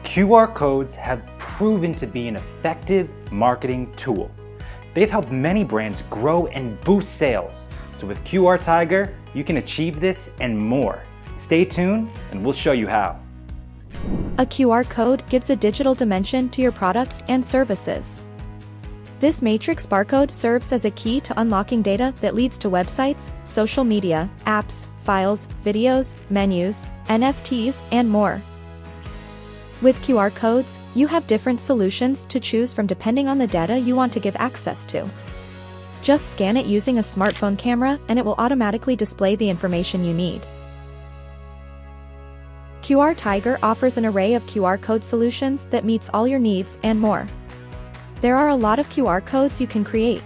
QR codes have proven to be an effective marketing tool. They've helped many brands grow and boost sales. So with QRTIGER, you can achieve this and more. Stay tuned and we'll show you how. A QR code gives a digital dimension to your products and services. This matrix barcode serves as a key to unlocking data that leads to websites, social media, apps, files, videos, menus, NFTs, and more. With QR codes, you have different solutions to choose from depending on the data you want to give access to. Just scan it using a smartphone camera and it will automatically display the information you need. QRTIGER offers an array of QR code solutions that meets all your needs and more. There are a lot of QR codes you can create.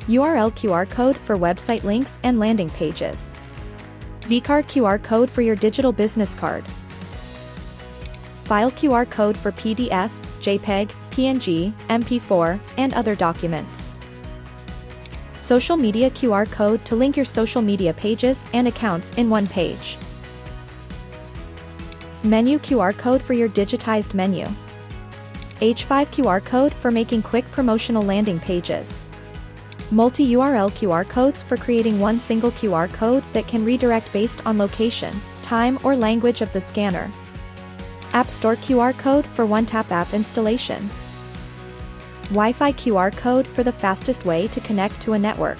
URL QR code for website links and landing pages. vCard QR code for your digital business card. File QR code for PDF, JPEG, PNG, MP4, and other documents. Social media QR code to link your social media pages and accounts in one page. Menu QR code for your digitized menu. H5 QR code for making quick promotional landing pages. Multi-URL QR codes for creating one single QR code that can redirect based on location, time, or language of the scanner. App Store QR code for one-tap app installation. Wi-Fi QR code for the fastest way to connect to a network.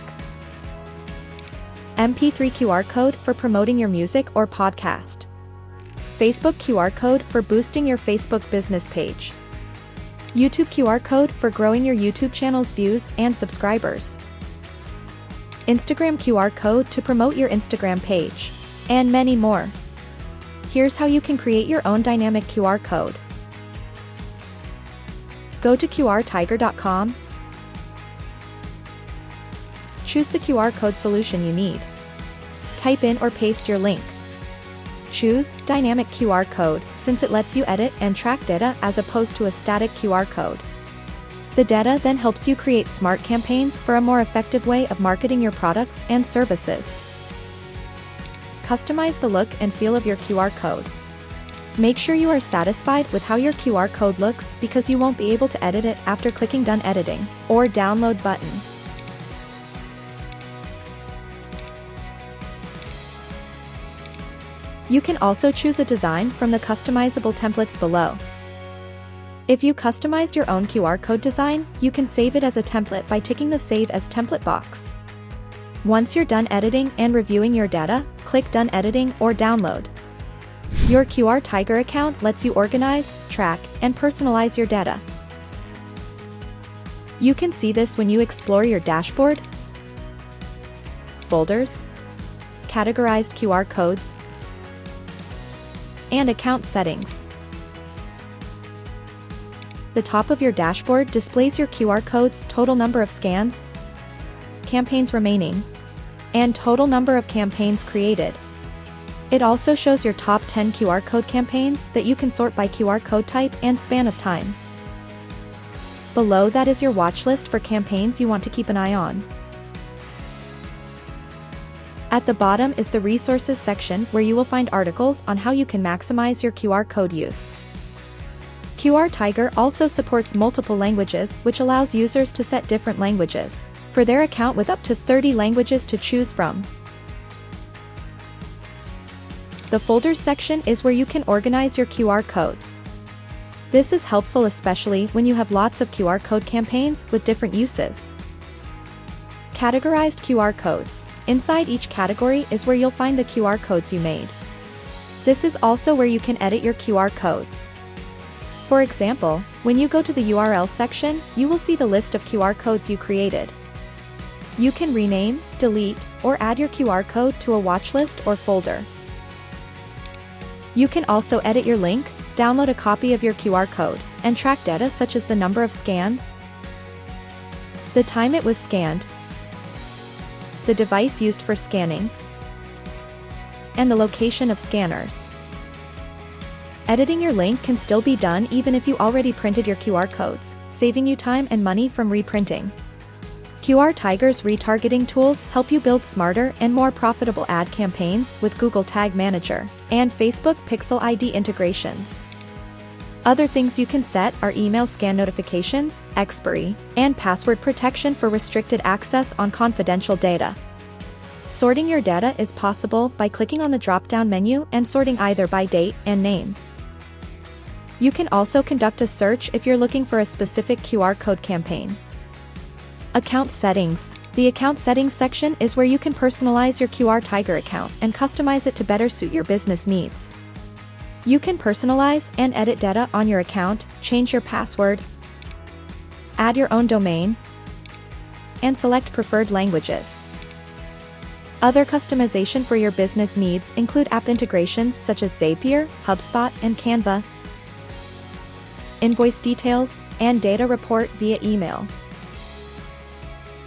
MP3 QR code for promoting your music or podcast. Facebook QR code for boosting your Facebook business page. YouTube QR code for growing your YouTube channel's views and subscribers. Instagram QR code to promote your Instagram page. And many more. Here's how you can create your own dynamic QR code. Go to QRTIGER.com. Choose the QR code solution you need. Type in or paste your link. Choose Dynamic QR code, since it lets you edit and track data as opposed to a static QR code. The data then helps you create smart campaigns for a more effective way of marketing your products and services. Customize the look and feel of your QR code. Make sure you are satisfied with how your QR code looks because you won't be able to edit it after clicking Done Editing or Download button. You can also choose a design from the customizable templates below. If you customized your own QR code design, you can save it as a template by ticking the Save as Template box. Once you're done editing and reviewing your data, click Done Editing or Download. Your QRTIGER account lets you organize, track, and personalize your data. You can see this when you explore your dashboard, folders, categorized QR codes, and account settings. The top of your dashboard displays your QR code's total number of scans, campaigns remaining, and total number of campaigns created. It also shows your top 10 QR code campaigns that you can sort by QR code type and span of time. Below that is your watch list for campaigns you want to keep an eye on. At the bottom is the Resources section where you will find articles on how you can maximize your QR code use. QRTIGER also supports multiple languages, which allows users to set different languages for their account with up to 30 languages to choose from. The Folders section is where you can organize your QR codes. This is helpful especially when you have lots of QR code campaigns with different uses. Categorized QR codes. Inside each category is where you'll find the QR codes you made. This is also where you can edit your QR codes. For example, when you go to the URL section, you will see the list of QR codes you created. You can rename, delete, or add your QR code to a watch list or folder. You can also edit your link, download a copy of your QR code, and track data such as the number of scans, the time it was scanned, the device used for scanning, and the location of scanners. Editing your link can still be done even if you already printed your QR codes, saving you time and money from reprinting. QRTIGER's retargeting tools help you build smarter and more profitable ad campaigns with Google Tag Manager and Facebook Pixel ID integrations. Other things you can set are email scan notifications, expiry, and password protection for restricted access on confidential data. Sorting your data is possible by clicking on the drop-down menu and sorting either by date and name. You can also conduct a search if you're looking for a specific QR code campaign. Account settings. The account settings section is where you can personalize your QRTIGER account and customize it to better suit your business needs. You can personalize and edit data on your account, change your password, add your own domain, and select preferred languages. Other customization for your business needs include app integrations such as Zapier, HubSpot, and Canva, invoice details, and data report via email.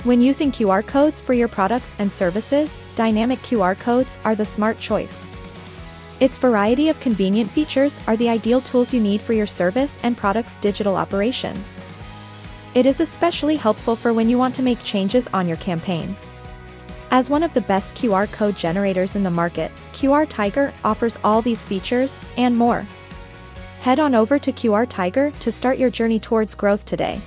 When using QR codes for your products and services, dynamic QR codes are the smart choice. Its variety of convenient features are the ideal tools you need for your service and product's digital operations. It is especially helpful for when you want to make changes on your campaign. As one of the best QR code generators in the market, QRTIGER offers all these features and more. Head on over to QRTIGER to start your journey towards growth today.